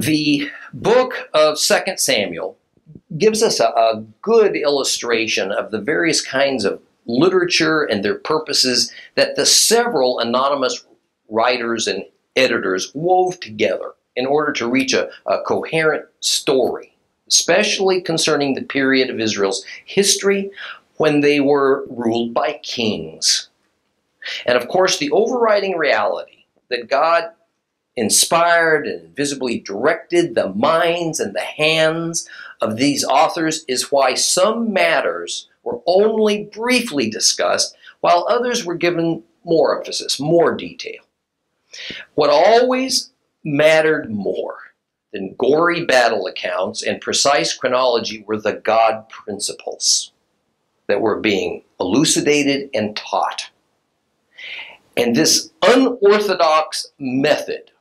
The book of 2 Samuel gives us a good illustration of the various kinds of literature and their purposes that the several anonymous writers and editors wove together in order to reach a coherent story, especially concerning the period of Israel's history when they were ruled by kings. And of course, the overriding reality that God inspired and visibly directed the minds and the hands of these authors is why some matters were only briefly discussed, while others were given more emphasis, more detail. What always mattered more than gory battle accounts and precise chronology were the God principles that were being elucidated and taught. And this unorthodox method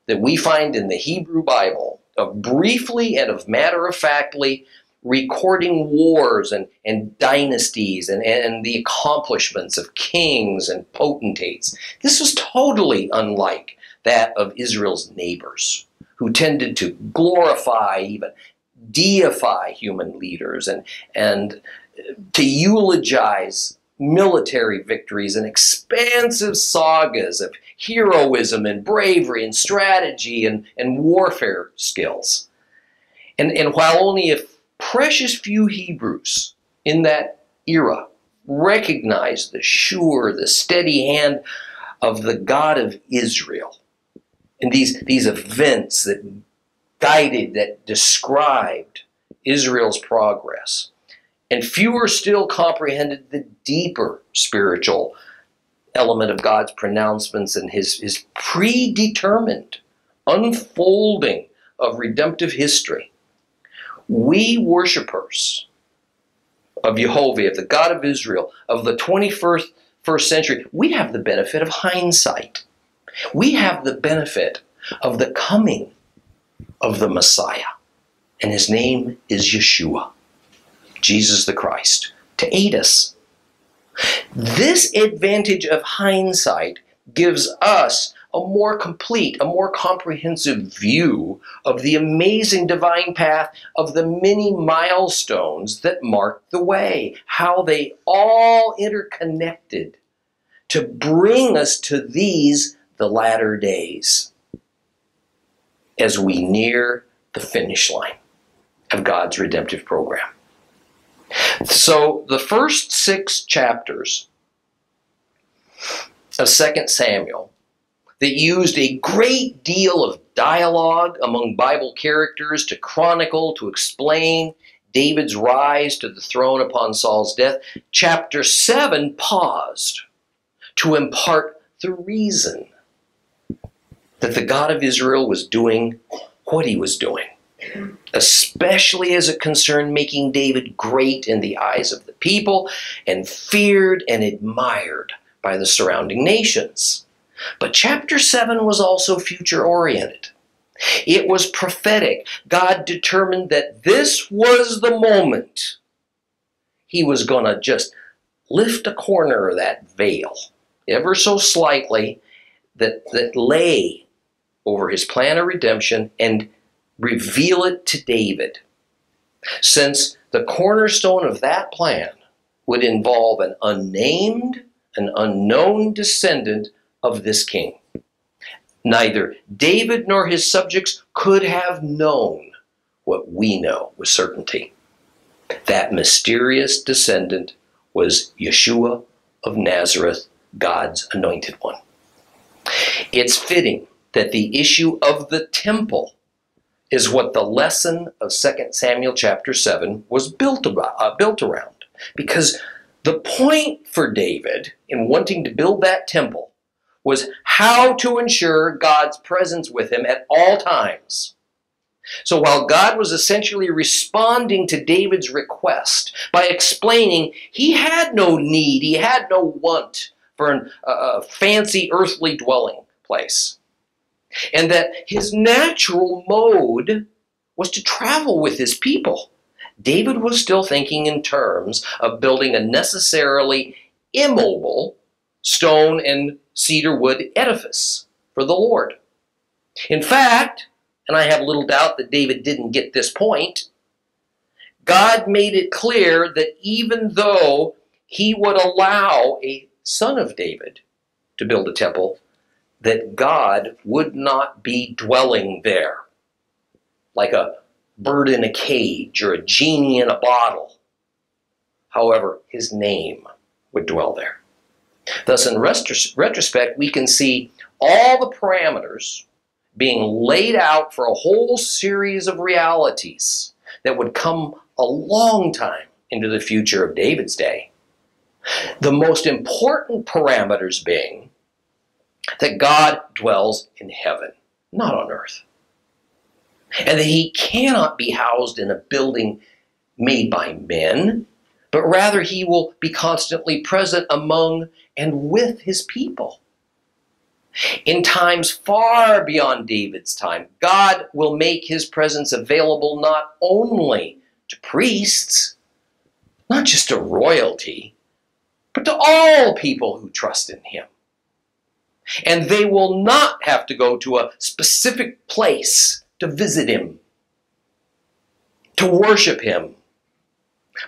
that we find in the Hebrew Bible of briefly and of matter-of-factly recording wars and dynasties and the accomplishments of kings and potentates. This was totally unlike that of Israel's neighbors, who tended to glorify, even deify human leaders and to eulogize military victories and expansive sagas of heroism and bravery and strategy and warfare skills. And while only a precious few Hebrews in that era recognized the sure, the steady hand of the God of Israel, and these events that guided, that described Israel's progress, and fewer still comprehended the deeper spiritual element of God's pronouncements and his predetermined unfolding of redemptive history. We worshipers of Jehovah, of the God of Israel, of the 21st century, we have the benefit of hindsight. We have the benefit of the coming of the Messiah, and his name is Yeshua, Jesus the Christ, to aid us. This advantage of hindsight gives us a more complete, a more comprehensive view of the amazing divine path of the many milestones that marked the way, how they all interconnected to bring us to these, the latter days, as we near the finish line of God's redemptive program. So the first 6 chapters of 2 Samuel that used a great deal of dialogue among Bible characters to chronicle, to explain David's rise to the throne upon Saul's death, chapter 7 paused to impart the reason that the God of Israel was doing what he was doing, especially as it concerned making David great in the eyes of the people and feared and admired by the surrounding nations. But chapter 7 was also future-oriented. It was prophetic. God determined that this was the moment he was going to just lift a corner of that veil, ever so slightly, that lay over his plan of redemption and reveal it to David, since the cornerstone of that plan would involve an unnamed, an unknown descendant of this king. Neither David nor his subjects could have known what we know with certainty. That mysterious descendant was Yeshua of Nazareth, God's anointed one. It's fitting that the issue of the temple is what the lesson of 2 Samuel chapter 7 was built around. Because the point for David in wanting to build that temple was how to ensure God's presence with him at all times. So while God was essentially responding to David's request by explaining he had no need, he had no want for a fancy earthly dwelling place, and that his natural mode was to travel with his people, David was still thinking in terms of building a necessarily immobile stone and cedar wood edifice for the Lord. In fact, and I have little doubt that David didn't get this point, God made it clear that even though he would allow a son of David to build a temple, that God would not be dwelling there like a bird in a cage or a genie in a bottle. However, his name would dwell there. Thus, in retrospect, we can see all the parameters being laid out for a whole series of realities that would come a long time into the future of David's day. The most important parameters being that God dwells in heaven, not on earth. And that he cannot be housed in a building made by men, but rather he will be constantly present among and with his people. In times far beyond David's time, God will make his presence available not only to priests, not just to royalty, but to all people who trust in him. And they will not have to go to a specific place to visit him, to worship him,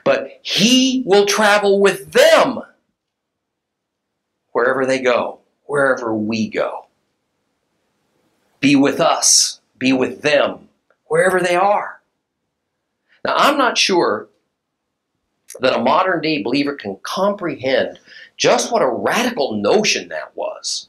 but he will travel with them wherever they go, wherever we go. Be with us, be with them, wherever they are. Now, I'm not sure that a modern day believer can comprehend just what a radical notion that was.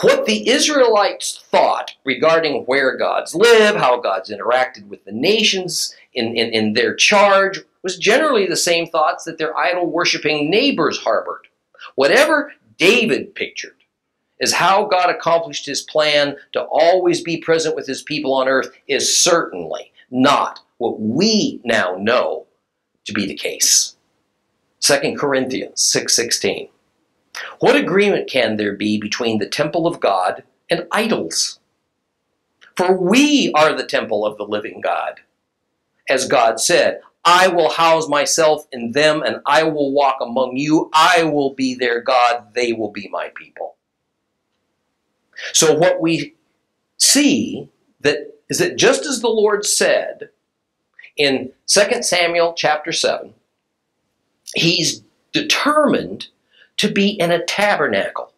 What the Israelites thought regarding where gods live, how gods interacted with the nations in their charge, was generally the same thoughts that their idol-worshiping neighbors harbored. Whatever David pictured as how God accomplished his plan to always be present with his people on earth is certainly not what we now know to be the case. 2 Corinthians 6:16. What agreement can there be between the temple of God and idols? For we are the temple of the living God. As God said, I will house myself in them and I will walk among you. I will be their God. They will be my people. So what we see is that just as the Lord said in 2 Samuel chapter 7, he's determined to be in a tabernacle,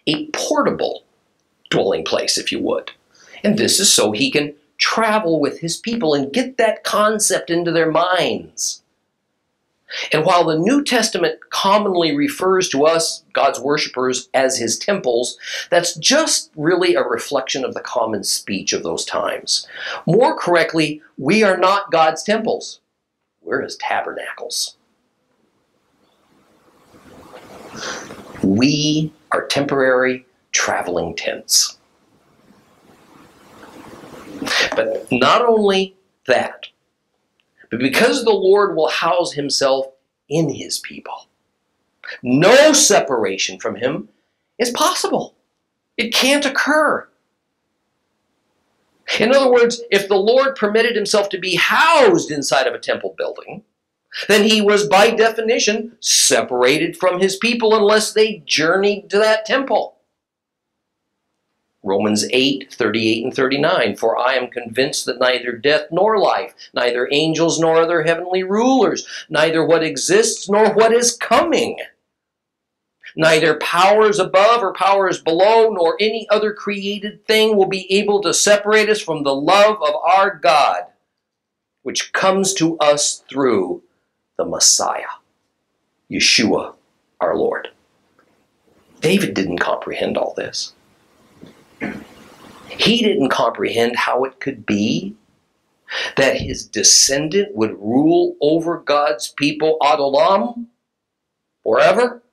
a portable dwelling place, if you would. And this is so he can travel with his people and get that concept into their minds. And while the New Testament commonly refers to us, God's worshipers, as his temples, that's just really a reflection of the common speech of those times. More correctly, we are not God's temples. We're his tabernacles. We are temporary traveling tents. But not only that, but because the Lord will house himself in his people, no separation from him is possible. It can't occur. In other words, if the Lord permitted himself to be housed inside of a temple building, then he was by definition separated from his people unless they journeyed to that temple. Romans 8:38 and 39, for I am convinced that neither death nor life, neither angels nor other heavenly rulers, neither what exists nor what is coming, neither powers above or powers below, nor any other created thing will be able to separate us from the love of our God, which comes to us through the Messiah, Yeshua, our Lord. David didn't comprehend all this. He didn't comprehend how it could be that his descendant would rule over God's people ad olam, forever.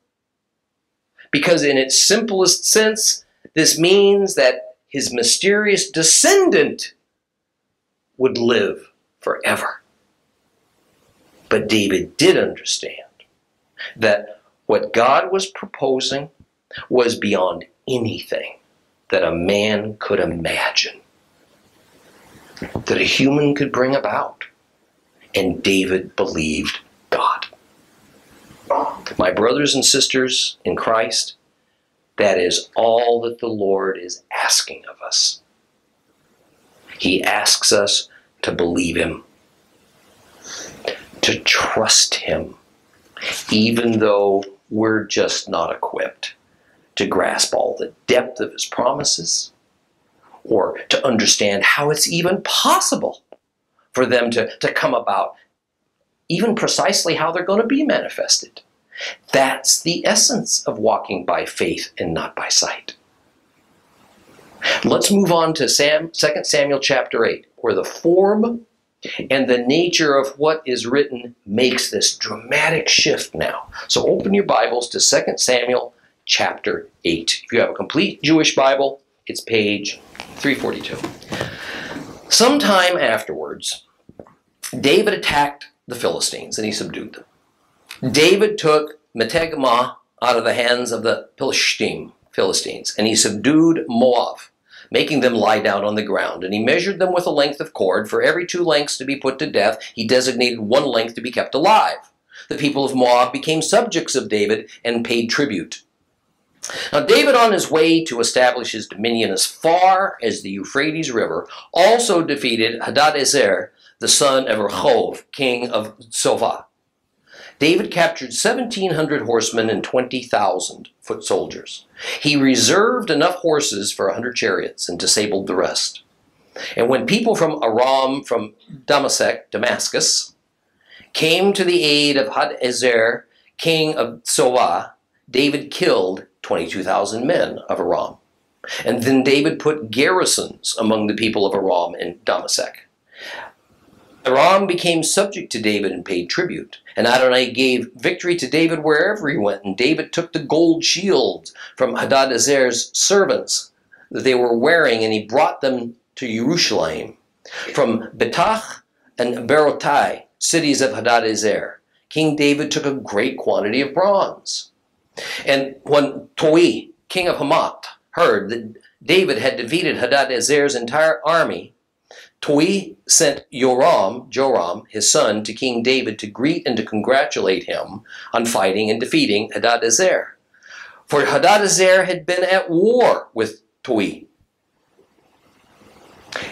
Because in its simplest sense, this means that his mysterious descendant would live forever. But David did understand that what God was proposing was beyond anything that a man could imagine, that a human could bring about. And David believed God. My brothers and sisters in Christ, that is all that the Lord is asking of us. He asks us to believe him, to trust him, even though we're just not equipped to grasp all the depth of his promises or to understand how it's even possible for them to come about, even precisely how they're going to be manifested. That's the essence of walking by faith and not by sight. Let's move on to 2 Samuel chapter 8, where the form and the nature of what is written makes this dramatic shift now. So open your Bibles to 2 Samuel chapter 8. If you have a complete Jewish Bible, it's page 342. Sometime afterwards, David attacked the Philistines and he subdued them. David took Metegmah out of the hands of the Philistines, and he subdued Moab, making them lie down on the ground. And he measured them with a length of cord. For every 2 lengths to be put to death, he designated 1 length to be kept alive. The people of Moab became subjects of David and paid tribute. Now David, on his way to establish his dominion as far as the Euphrates River, also defeated Hadadezer, the son of Rehov, king of Sovah. David captured 1,700 horsemen and 20,000 foot soldiers. He reserved enough horses for 100 chariots and disabled the rest. And when people from Aram, from Damascus, came to the aid of Hadadezer, king of Sovah, David killed 22,000 men of Aram. And then David put garrisons among the people of Aram and Damascus. Aram became subject to David and paid tribute. And Adonai gave victory to David wherever he went. And David took the gold shields from Hadadezer's servants that they were wearing, and he brought them to Jerusalem. From Betach and Berotai, cities of Hadadezer, King David took a great quantity of bronze. And when Toi, king of Hamath, heard that David had defeated Hadadezer's entire army, Toi sent Joram, his son, to King David to greet and to congratulate him on fighting and defeating Hadadezer. For Hadadezer had been at war with Toi.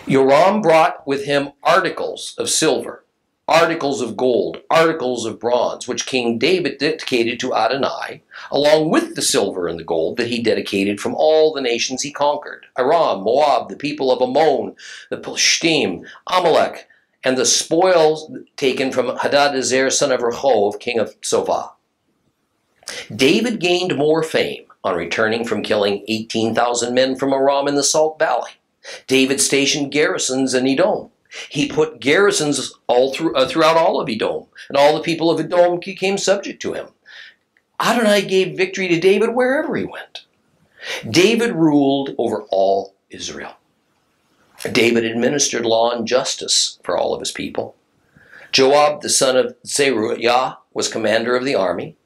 Joram brought with him articles of silver, articles of gold, articles of bronze, which King David dedicated to Adonai, along with the silver and the gold that he dedicated from all the nations he conquered: Aram, Moab, the people of Ammon, the Philistine, Amalek, and the spoils taken from Hadadezer, son of Rehov, king of Sovah. David gained more fame on returning from killing 18,000 men from Aram in the Salt Valley. David stationed garrisons in Edom. He put garrisons throughout all of Edom, and all the people of Edom became subject to him. Adonai gave victory to David wherever he went. David ruled over all Israel. David administered law and justice for all of his people. Joab, the son of Zeruiah, was commander of the army.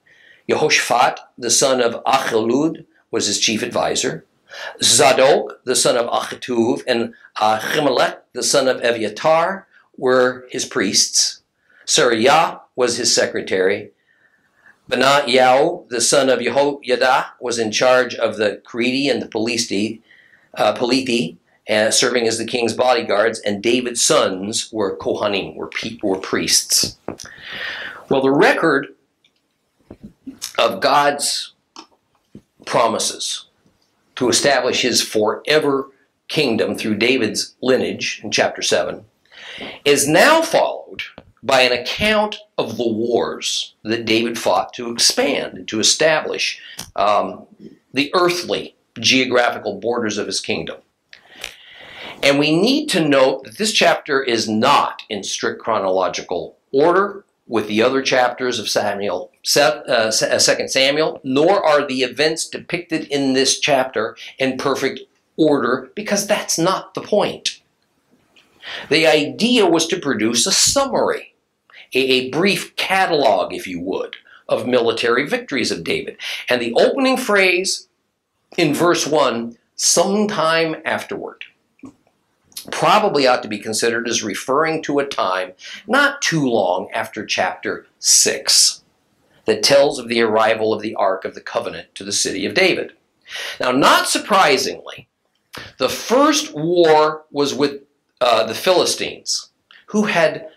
Jehoshaphat, the son of Achilud, was his chief advisor. Zadok, the son of Achituv, and Ahimelech, the son of Eviatar, were his priests. Sariah was his secretary. Benaiah, the son of Jehoiada, was in charge of the Crete and the Pelithi, serving as the king's bodyguards, and David's sons were Kohanim, were priests. Well, the record of God's promises to establish his forever kingdom through David's lineage in chapter 7 is now followed by an account of the wars that David fought to expand and to establish the earthly geographical borders of his kingdom. And we need to note that this chapter is not in strict chronological order with the other chapters of 2 Samuel, nor are the events depicted in this chapter in perfect order, because that's not the point. The idea was to produce a summary, a brief catalog, if you would, of military victories of David. And the opening phrase in verse 1, sometime afterward, probably ought to be considered as referring to a time not too long after chapter 6 that tells of the arrival of the Ark of the Covenant to the city of David. Now, not surprisingly, the first war was with the Philistines, who had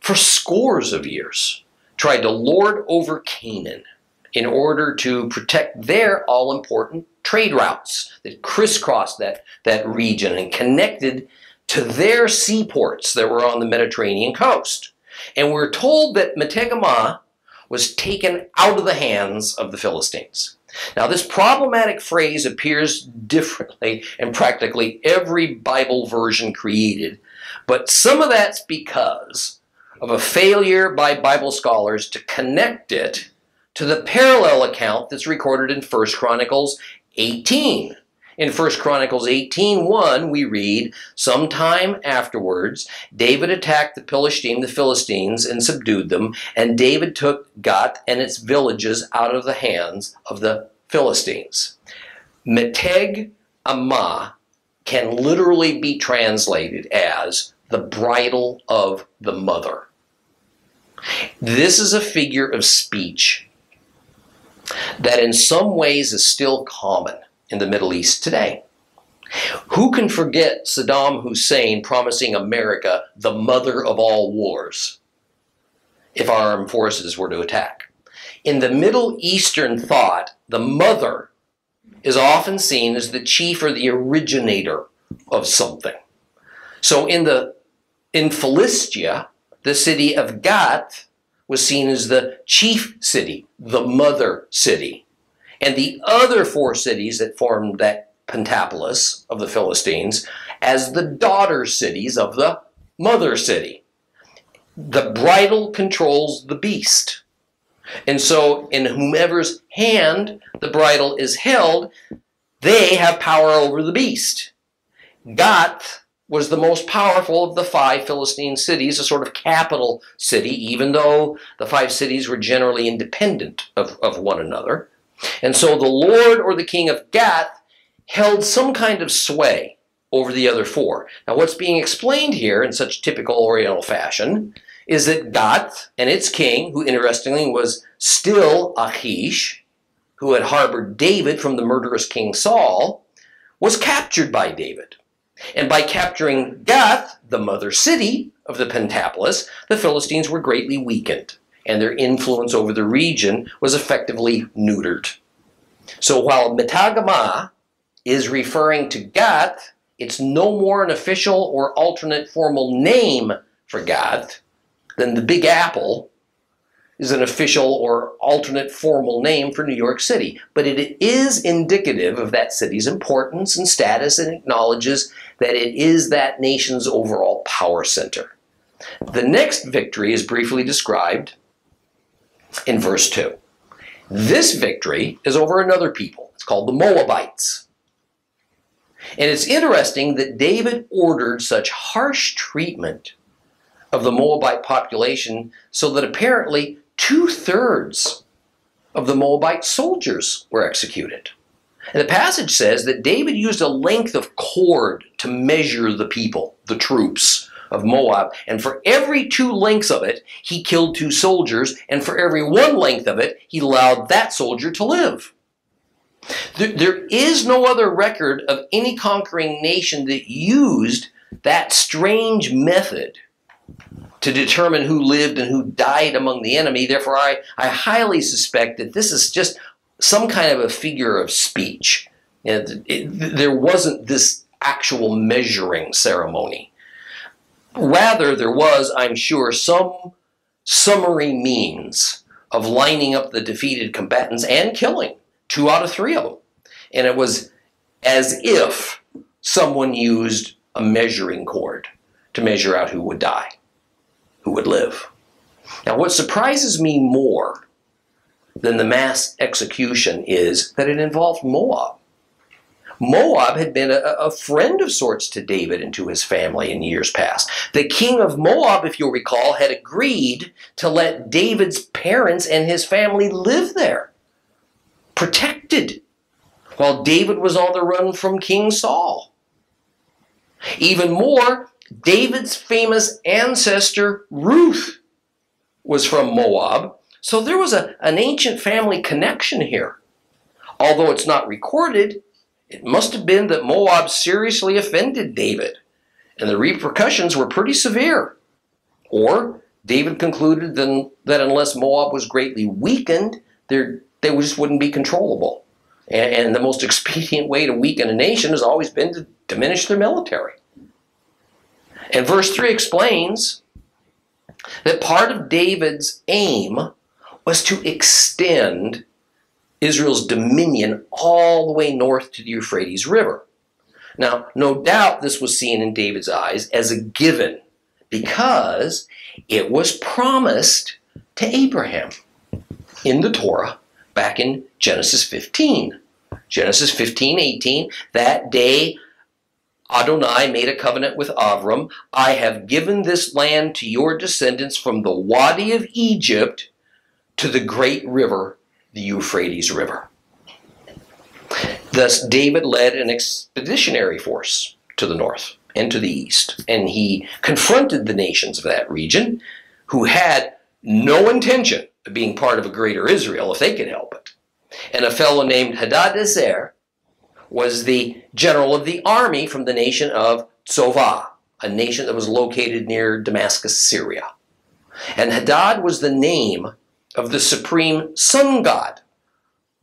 for scores of years tried to lord over Canaan in order to protect their all-important trade routes that crisscrossed that region and connected to their seaports that were on the Mediterranean coast. And we're told that Metegamah was taken out of the hands of the Philistines. Now, this problematic phrase appears differently in practically every Bible version created, but some of that's because of a failure by Bible scholars to connect it to the parallel account that's recorded in 1 Chronicles 18. In 1 Chronicles 18:1, we read, "Sometime afterwards, David attacked the Philistines, and subdued them, and David took Gath and its villages out of the hands of the Philistines." Meteg Ammah can literally be translated as the bridle of the mother. This is a figure of speech that in some ways is still common in the Middle East today. Who can forget Saddam Hussein promising America the mother of all wars if our armed forces were to attack? In the Middle Eastern thought, the mother is often seen as the chief or the originator of something. So in Philistia, the city of Gath was seen as the chief city, the mother city. And the other four cities that formed that Pentapolis of the Philistines as the daughter cities of the mother city. The bridle controls the beast. And so in whomever's hand the bridle is held, they have power over the beast. Gath was the most powerful of the 5 Philistine cities, a sort of capital city, even though the 5 cities were generally independent of one another. And so the lord or the king of Gath held some kind of sway over the other 4. Now what's being explained here in such typical Oriental fashion is that Gath and its king, who interestingly was still Achish, who had harbored David from the murderous King Saul, was captured by David. And by capturing Gath, the mother city of the Pentapolis, the Philistines were greatly weakened, and their influence over the region was effectively neutered. So while Metegamah is referring to Gath, it's no more an official or alternate formal name for Gath than the Big Apple is an official or alternate formal name for New York City. But it is indicative of that city's importance and status and acknowledges that it is that nation's overall power center. The next victory is briefly described in verse 2. This victory is over another people. It's called the Moabites. And it's interesting that David ordered such harsh treatment of the Moabite population so that apparently 2/3 of the Moabite soldiers were executed. And the passage says that David used a length of cord to measure the people, the troops of Moab, and for every 2 lengths of it, he killed 2 soldiers, and for every 1 length of it, he allowed that soldier to live. There is no other record of any conquering nation that used that strange method to determine who lived and who died among the enemy. Therefore, I highly suspect that this is just some kind of a figure of speech. There wasn't this actual measuring ceremony. Rather, there was, I'm sure, some summary means of lining up the defeated combatants and killing 2 out of 3 of them. And it was as if someone used a measuring cord to measure out who would die, who would live. Now, what surprises me more than the mass execution is that it involved Moab. Moab had been a friend of sorts to David and to his family in years past. The king of Moab, if you'll recall, had agreed to let David's parents and his family live there, protected, while David was on the run from King Saul. Even more, David's famous ancestor Ruth was from Moab, so there was an ancient family connection here. Although it's not recorded, it must have been that Moab seriously offended David and the repercussions were pretty severe. Or David concluded then that unless Moab was greatly weakened, they just wouldn't be controllable. And the most expedient way to weaken a nation has always been to diminish their military. And verse 3 explains that part of David's aim was to extend Israel's dominion all the way north to the Euphrates River. Now, no doubt this was seen in David's eyes as a given because it was promised to Abraham in the Torah back in Genesis 15. Genesis 15:18, that day Adonai made a covenant with Avram. I have given this land to your descendants from the Wadi of Egypt to the great river, the Euphrates River. Thus, David led an expeditionary force to the north and to the east, and he confronted the nations of that region who had no intention of being part of a greater Israel if they could help it. And a fellow named Hadadezer was the general of the army from the nation of Tzovah, a nation that was located near Damascus, Syria. And Hadad was the name of the supreme sun god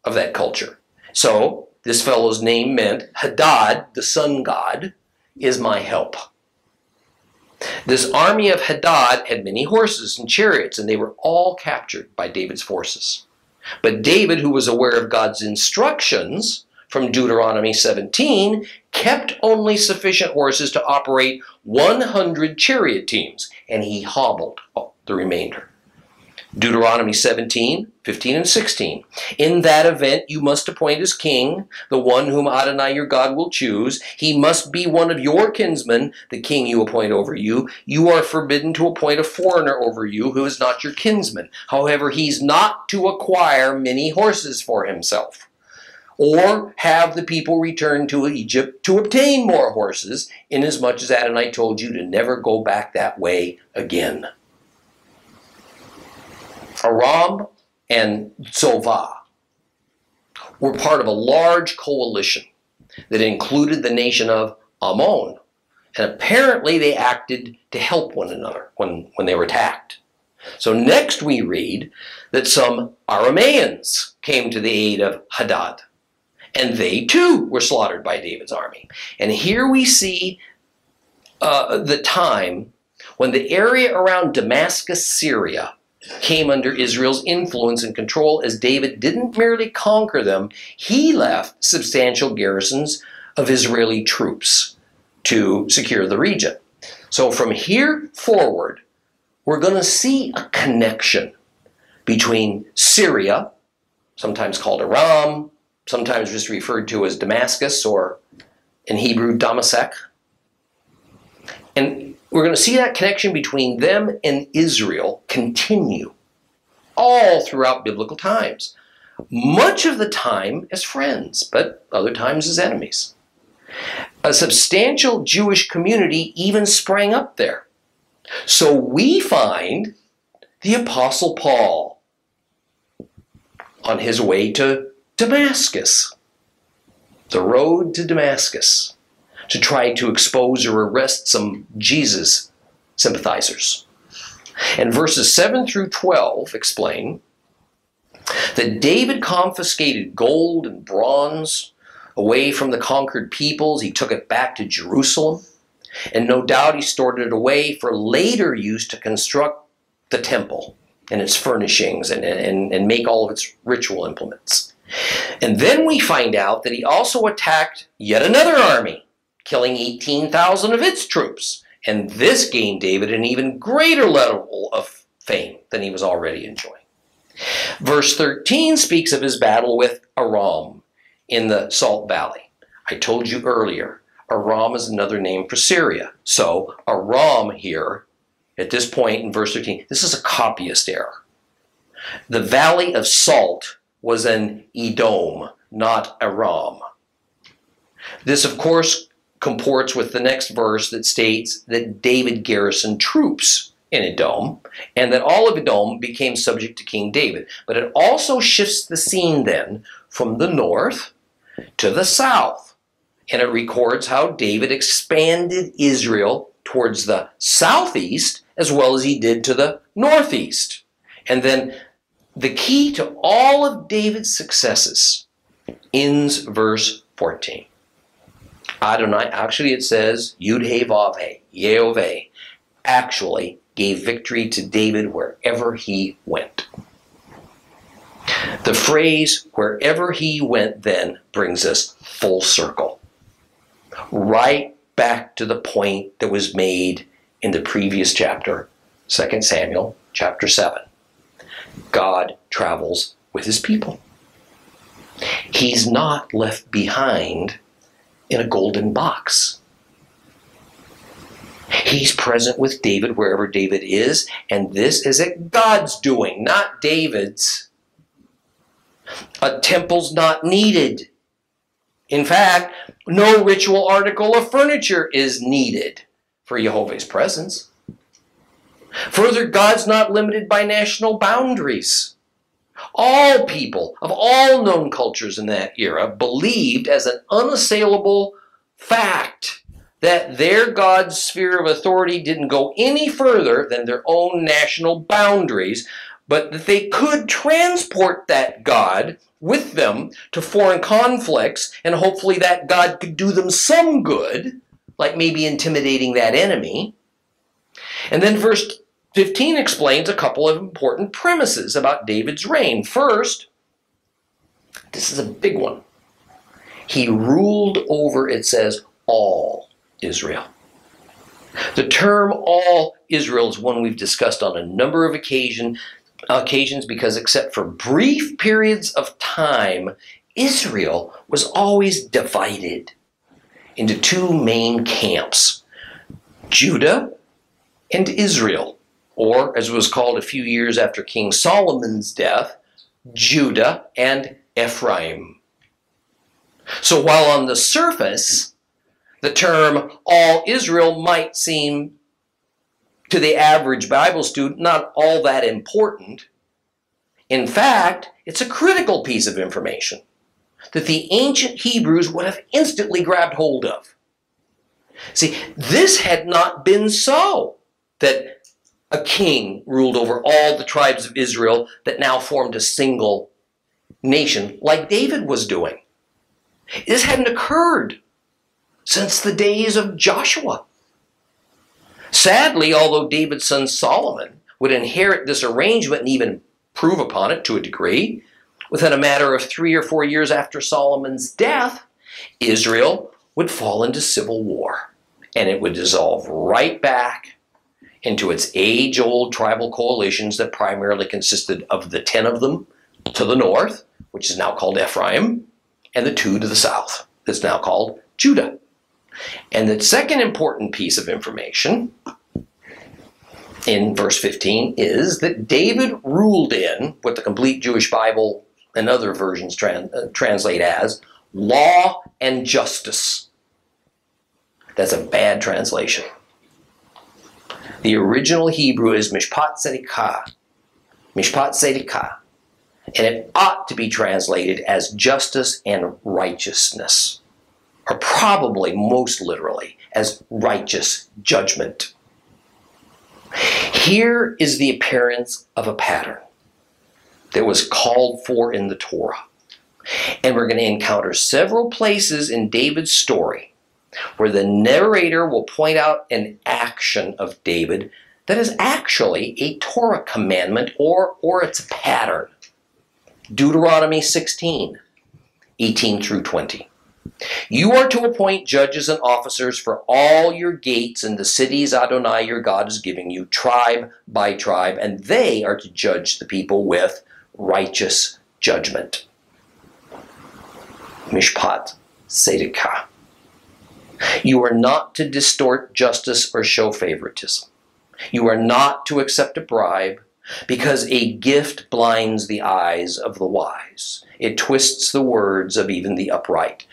of that culture. So this fellow's name meant Hadad, the sun god, is my help. This army of Hadad had many horses and chariots, and they were all captured by David's forces. But David, who was aware of God's instructions from Deuteronomy 17, kept only sufficient horses to operate 100 chariot teams, and he hobbled the remainder. Deuteronomy 17:15 and 16. In that event, you must appoint as king the one whom Adonai your God will choose. He must be one of your kinsmen, the king you appoint over you. You are forbidden to appoint a foreigner over you who is not your kinsman. However, he's not to acquire many horses for himself, or have the people return to Egypt to obtain more horses, inasmuch as Adonai told you to never go back that way again. Aram and Tzovah were part of a large coalition that included the nation of Ammon. And apparently they acted to help one another when they were attacked. So next we read that some Arameans came to the aid of Hadad. And they too were slaughtered by David's army. And here we see the time when the area around Damascus, Syria, came under Israel's influence and control, as David didn't merely conquer them, he left substantial garrisons of Israeli troops to secure the region. So from here forward, we're going to see a connection between Syria, sometimes called Aram, sometimes just referred to as Damascus, or in Hebrew, Damasek. And we're going to see that connection between them and Israel continue all throughout biblical times. Much of the time as friends, but other times as enemies. A substantial Jewish community even sprang up there. So we find the Apostle Paul on his way to Damascus, the road to Damascus, to try to expose or arrest some Jesus sympathizers. And verses 7 through 12 explain that David confiscated gold and bronze away from the conquered peoples. He took it back to Jerusalem, and no doubt he stored it away for later use to construct the temple and its furnishings and make all of its ritual implements. And then we find out that he also attacked yet another army, killing 18,000 of its troops. And this gained David an even greater level of fame than he was already enjoying. Verse 13 speaks of his battle with Aram in the Salt Valley. I told you earlier, Aram is another name for Syria. So Aram here, at this point in verse 13, this is a copyist error. The Valley of Salt was an Edom, not Aram. This, of course, comports with the next verse that states that David garrisoned troops in Edom, and that all of Edom became subject to King David. But it also shifts the scene then from the north to the south, And it records how David expanded Israel towards the southeast as well as he did to the northeast. And then the key to all of David's successes ends verse 14. Adonai, actually it says, Yud-He-Vav-He, Yehovah, actually gave victory to David wherever he went. The phrase, wherever he went then, brings us full circle. Right back to the point that was made in the previous chapter, 2 Samuel chapter 7. God travels with his people. He's not left behind in a golden box. He's present with David wherever David is, and this is at God's doing, not David's. A temple's not needed. In fact, no ritual article of furniture is needed for Jehovah's presence. Further, God's not limited by national boundaries. All people of all known cultures in that era believed as an unassailable fact that their God's sphere of authority didn't go any further than their own national boundaries, but that they could transport that God with them to foreign conflicts, and hopefully that God could do them some good, like maybe intimidating that enemy. And then verse 15 explains a couple of important premises about David's reign. First, this is a big one. He ruled over, it says, all Israel. The term all Israel is one we've discussed on a number of occasions because except for brief periods of time, Israel was always divided into two main camps, Judah and Israel, or as it was called a few years after King Solomon's death, Judah and Ephraim. So while on the surface, the term all Israel might seem to the average Bible student not all that important, in fact, it's a critical piece of information that the ancient Hebrews would have instantly grabbed hold of. See, this had not been so, that a king ruled over all the tribes of Israel that now formed a single nation like David was doing. This hadn't occurred since the days of Joshua. Sadly, although David's son Solomon would inherit this arrangement and even prove upon it to a degree, within a matter of 3 or 4 years after Solomon's death, Israel would fall into civil war, and it would dissolve right back into its age-old tribal coalitions that primarily consisted of the 10 of them to the north, which is now called Ephraim, and the 2 to the south, that's now called Judah. And the second important piece of information in verse 15 is that David ruled in what the Complete Jewish Bible and other versions translate as law and justice. That's a bad translation. The original Hebrew is mishpat tzedekah, and it ought to be translated as justice and righteousness, or probably most literally as righteous judgment. Here is the appearance of a pattern that was called for in the Torah. And we're going to encounter several places in David's story where the narrator will point out an action of David that is actually a Torah commandment or it's a pattern. Deuteronomy 16, 18 through 20. You are to appoint judges and officers for all your gates in the cities Adonai your God is giving you, tribe by tribe, and they are to judge the people with righteous judgment. Mishpat tzedekah. You are not to distort justice or show favoritism. You are not to accept a bribe, because a gift blinds the eyes of the wise. It twists the words of even the upright.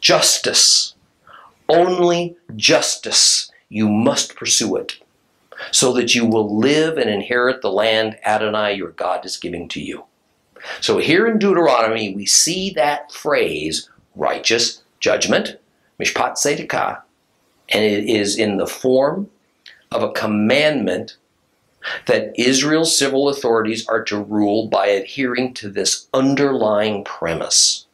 Justice, only justice, you must pursue it, so that you will live and inherit the land Adonai your God is giving to you. So here in Deuteronomy we see that phrase, righteous judgment, Mishpat Tzedakah, and it is in the form of a commandment that Israel's civil authorities are to rule by adhering to this underlying premise.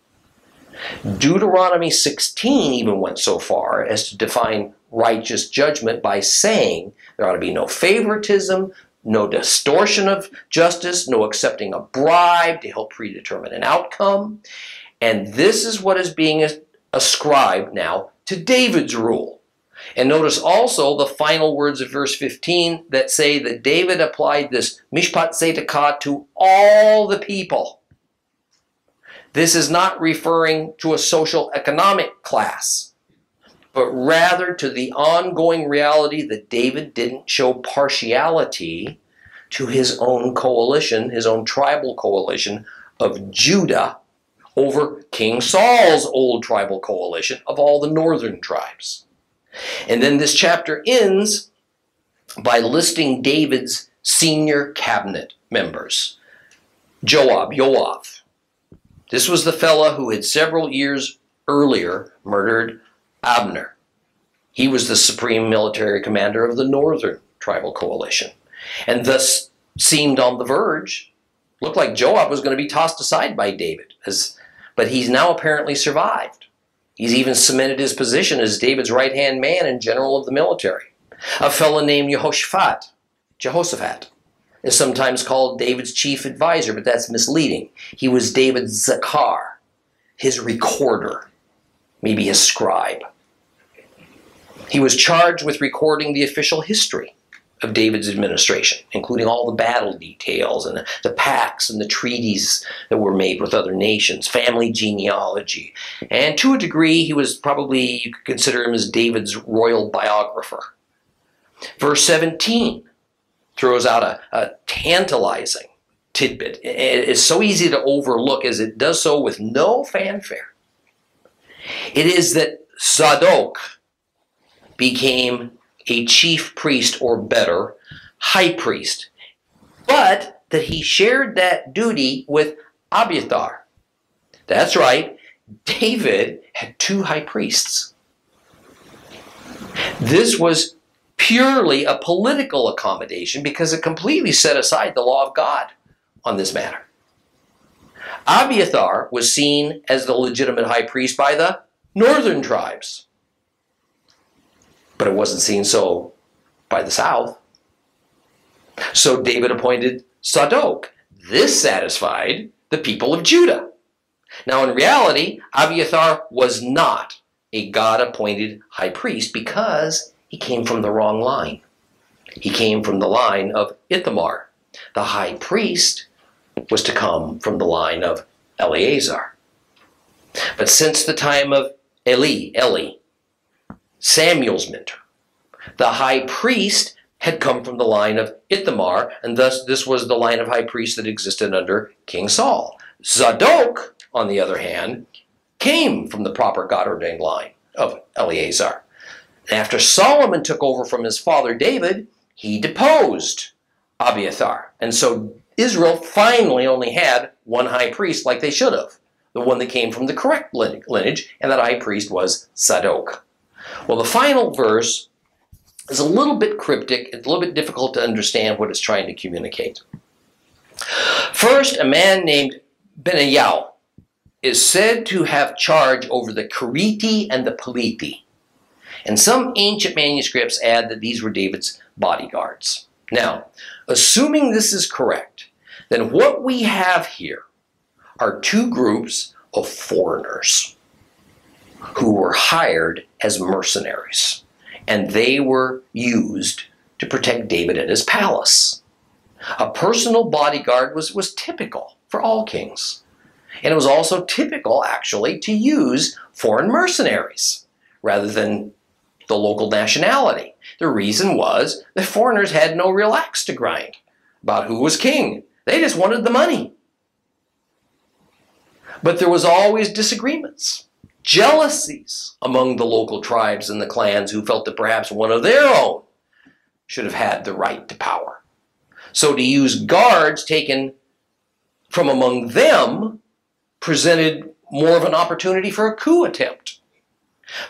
Deuteronomy 16 even went so far as to define righteous judgment by saying there ought to be no favoritism, no distortion of justice, no accepting a bribe to help predetermine an outcome. And this is what is being ascribed now to David's rule. And notice also the final words of verse 15 that say that David applied this Mishpat Tzedakah to all the people. This is not referring to a social economic class, but rather to the ongoing reality that David didn't show partiality to his own coalition, his own tribal coalition of Judah over King Saul's old tribal coalition of all the northern tribes. And then this chapter ends by listing David's senior cabinet members. Yoav. This was the fella who had several years earlier murdered Abner. He was the supreme military commander of the northern tribal coalition, and thus seemed on the verge. Looked like Joab was going to be tossed aside by David, but he's now apparently survived. He's even cemented his position as David's right-hand man and general of the military. A fellow named Jehoshaphat, is sometimes called David's chief advisor, but that's misleading. He was David's zakar, his recorder, maybe his scribe. He was charged with recording the official history of David's administration, including all the battle details and the pacts and the treaties that were made with other nations, family genealogy. And to a degree, he was probably, you could consider him as David's royal biographer. Verse 17 throws out a tantalizing tidbit. It is so easy to overlook as it does so with no fanfare. It is that Zadok became a chief priest, or better, high priest, but that he shared that duty with Abiathar. That's right, David had two high priests. This was purely a political accommodation because it completely set aside the law of God on this matter. Abiathar was seen as the legitimate high priest by the northern tribes, but it wasn't seen so by the south. So David appointed Zadok. This satisfied the people of Judah. Now in reality, Abiathar was not a God-appointed high priest because he came from the wrong line. He came from the line of Ithamar. The high priest was to come from the line of Eleazar. But since the time of Eli, Samuel's mentor, the high priest had come from the line of Ithamar, and thus this was the line of high priest that existed under King Saul. Zadok, on the other hand, came from the proper God-ordained line of Eleazar. After Solomon took over from his father David, he deposed Abiathar. And so Israel finally only had one high priest like they should have, the one that came from the correct lineage, and that high priest was Zadok. Well, the final verse is a little bit cryptic. It's a little bit difficult to understand what it's trying to communicate. First, a man named Benaiah is said to have charge over the Keriti and the Peliti. And some ancient manuscripts add that these were David's bodyguards. Now, assuming this is correct, then what we have here are two groups of foreigners who were hired as mercenaries, and they were used to protect David at his palace. A personal bodyguard was typical for all kings. And it was also typical, actually, to use foreign mercenaries rather than the local nationality. The reason was that foreigners had no real axe to grind about who was king. They just wanted the money. But there was always disagreements, jealousies among the local tribes and the clans who felt that perhaps one of their own should have had the right to power. So to use guards taken from among them presented more of an opportunity for a coup attempt.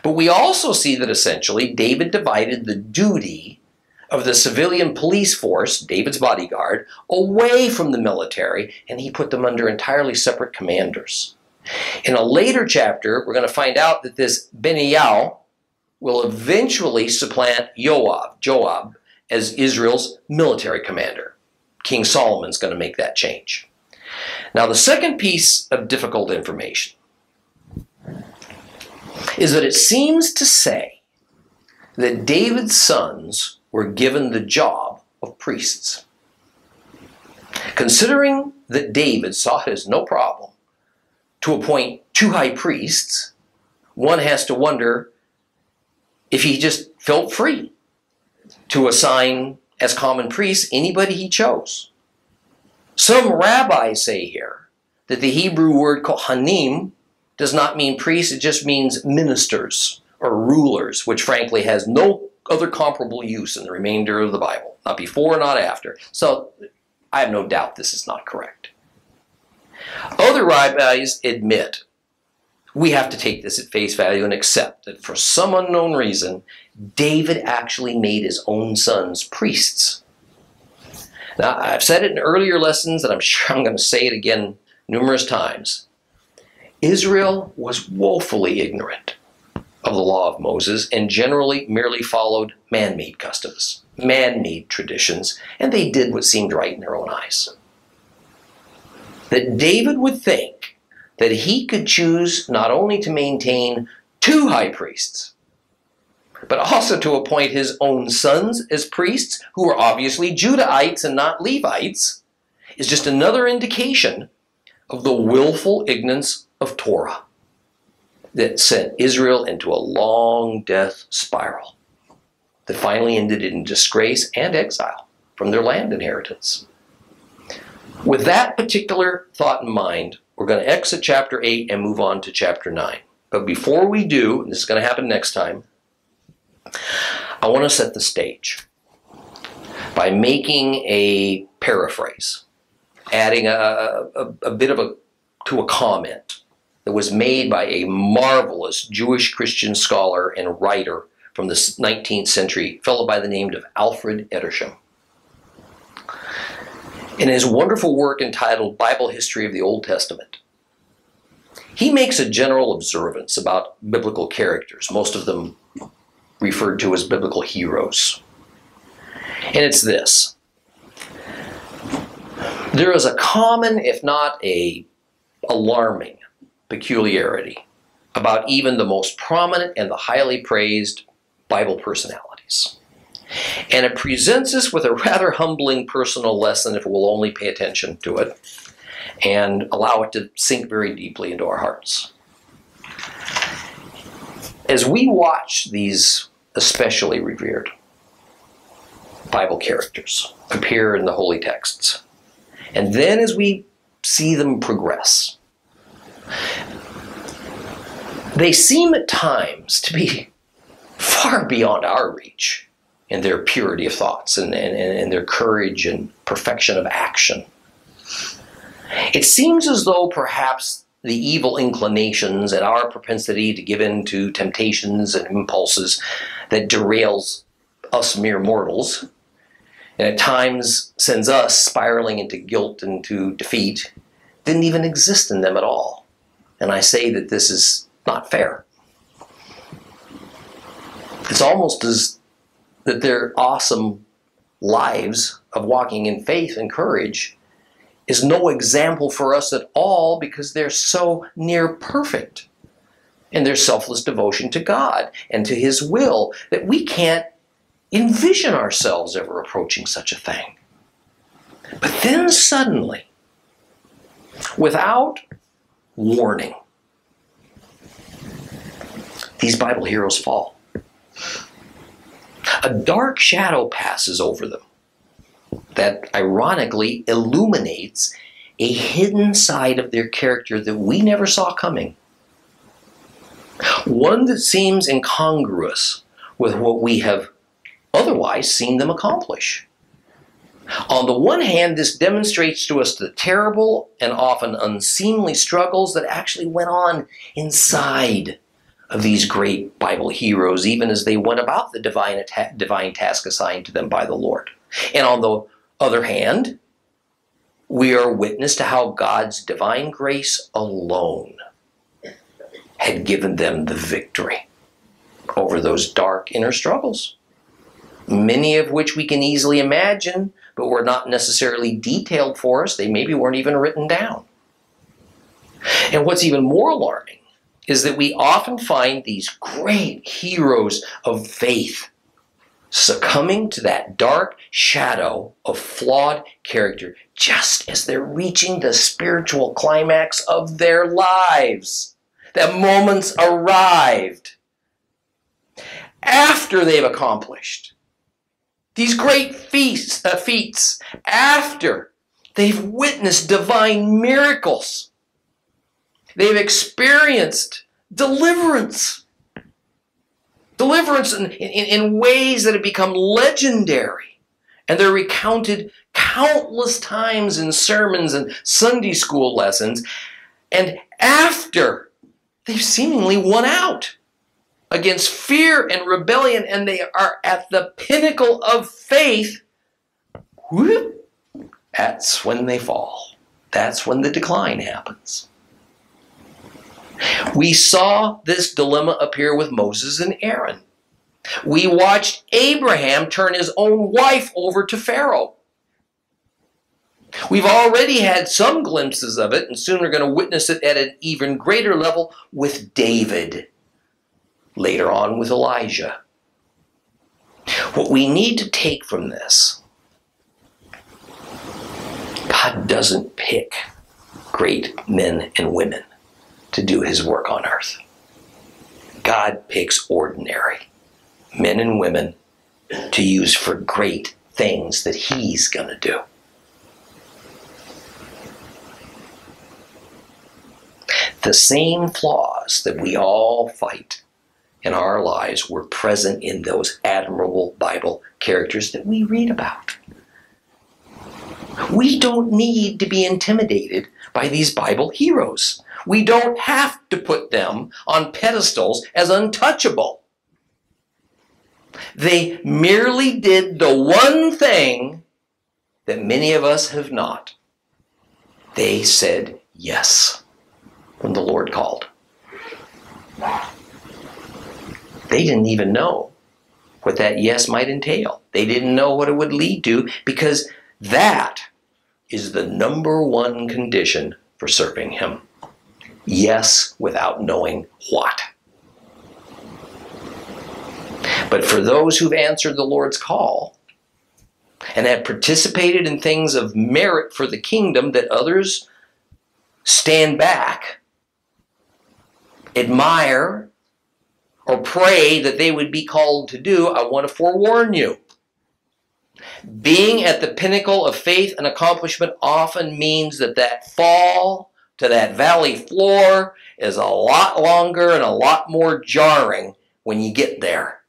But we also see that essentially David divided the duty of the civilian police force, David's bodyguard, away from the military, and he put them under entirely separate commanders. In a later chapter, we're going to find out that this Benaiah will eventually supplant Joab, as Israel's military commander. King Solomon's going to make that change. Now, the second piece of difficult information is that it seems to say that David's sons were given the job of priests. Considering that David saw it as no problem to appoint 2 high priests, one has to wonder if he just felt free to assign as common priests anybody he chose. Some rabbis say here that the Hebrew word kohanim does not mean priests, it just means ministers or rulers, which frankly has no other comparable use in the remainder of the Bible, not before, not after. So I have no doubt this is not correct. Other rabbis admit we have to take this at face value and accept that for some unknown reason, David actually made his own sons priests. Now, I've said it in earlier lessons, and I'm sure I'm going to say it again numerous times. Israel was woefully ignorant of the law of Moses and generally merely followed man-made customs, man-made traditions, and they did what seemed right in their own eyes. That David would think that he could choose not only to maintain 2 high priests, but also to appoint his own sons as priests, who were obviously Judahites and not Levites, is just another indication of the willful ignorance of Torah that sent Israel into a long death spiral that finally ended in disgrace and exile from their land inheritance. With that particular thought in mind, we're going to exit chapter 8 and move on to chapter 9. But before we do, and this is going to happen next time, I want to set the stage by making a paraphrase, adding a bit of to a comment that was made by a marvelous Jewish Christian scholar and writer from the 19th century, a fellow by the name of Alfred Edersheim. In his wonderful work entitled Bible History of the Old Testament, he makes a general observance about biblical characters, most of them referred to as biblical heroes. And it's this: there is a common, if not a alarming, peculiarity about even the most prominent and the highly praised Bible personalities. And it presents us with a rather humbling personal lesson if we'll only pay attention to it and allow it to sink very deeply into our hearts. As we watch these especially revered Bible characters appear in the holy texts, and then as we see them progress, they seem at times to be far beyond our reach in their purity of thoughts and their courage and perfection of action. It seems as though perhaps the evil inclinations and our propensity to give in to temptations and impulses that derails us mere mortals, and at times sends us spiraling into guilt and to defeat, didn't even exist in them at all. And I say that this is not fair. It's almost as that their awesome lives of walking in faith and courage is no example for us at all, because they're so near perfect in their selfless devotion to God and to His will that we can't envision ourselves ever approaching such a thing. But then suddenly, without warning, these Bible heroes fall. A dark shadow passes over them that ironically illuminates a hidden side of their character that we never saw coming. One that seems incongruous with what we have otherwise seen them accomplish. On the one hand, this demonstrates to us the terrible and often unseemly struggles that actually went on inside of these great Bible heroes, even as they went about the divine task assigned to them by the Lord. And on the other hand, we are witness to how God's divine grace alone had given them the victory over those dark inner struggles, many of which we can easily imagine, but were not necessarily detailed for us. They maybe weren't even written down. And what's even more alarming is that we often find these great heroes of faith succumbing to that dark shadow of flawed character just as they're reaching the spiritual climax of their lives. That moment's arrived after they've accomplished these great feats, after they've witnessed divine miracles. They've experienced deliverance. Deliverance in ways that have become legendary. And they're recounted countless times in sermons and Sunday school lessons. And after they've seemingly won out against fear and rebellion, and they are at the pinnacle of faith, whoop, that's when they fall. That's when the decline happens. We saw this dilemma appear with Moses and Aaron. We watched Abraham turn his own wife over to Pharaoh. We've already had some glimpses of it, and soon we're going to witness it at an even greater level with David. Later on with Elijah. What we need to take from this, God doesn't pick great men and women to do his work on earth. God picks ordinary men and women to use for great things that he's going to do. The same flaws that we all fight in our lives were present in those admirable Bible characters that we read about. We don't need to be intimidated by these Bible heroes. We don't have to put them on pedestals as untouchable. They merely did the one thing that many of us have not. They said yes when the Lord called. They didn't even know what that yes might entail. They didn't know what it would lead to, because that is the number one condition for serving him. Yes, without knowing what. But for those who've answered the Lord's call and have participated in things of merit for the kingdom that others stand back, admire, or pray that they would be called to do, I want to forewarn you. Being at the pinnacle of faith and accomplishment often means that fall to that valley floor is a lot longer and a lot more jarring when you get there.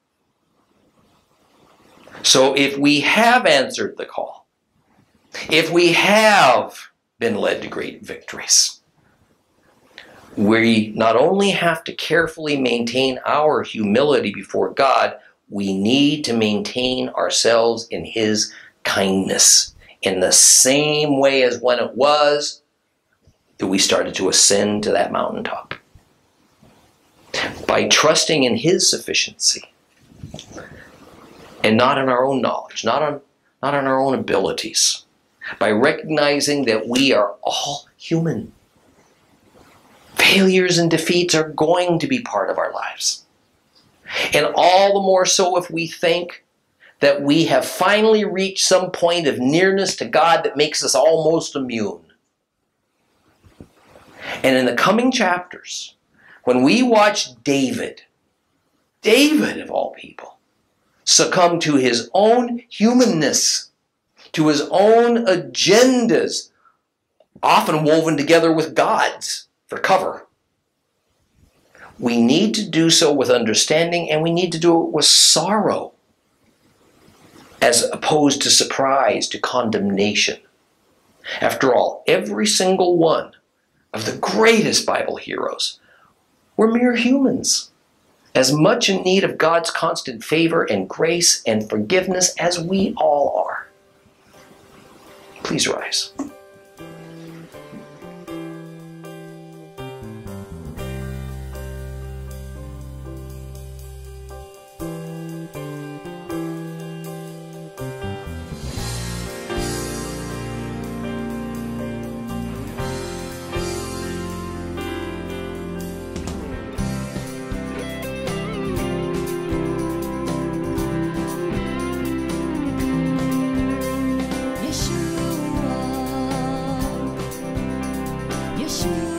So if we have answered the call, if we have been led to great victories, we not only have to carefully maintain our humility before God, we need to maintain ourselves in his kindness in the same way as when it was that we started to ascend to that mountaintop. By trusting in his sufficiency and not in our own knowledge, not in our own abilities. By recognizing that we are all human. Failures and defeats are going to be part of our lives. And all the more so if we think that we have finally reached some point of nearness to God that makes us almost immune. And in the coming chapters, when we watch David of all people, succumb to his own humanness, to his own agendas, often woven together with God's for cover. We need to do so with understanding, and we need to do it with sorrow, as opposed to surprise, to condemnation. After all, every single one of the greatest Bible heroes were mere humans. as much in need of God's constant favor and grace and forgiveness as we all are. Please rise. Yeshua,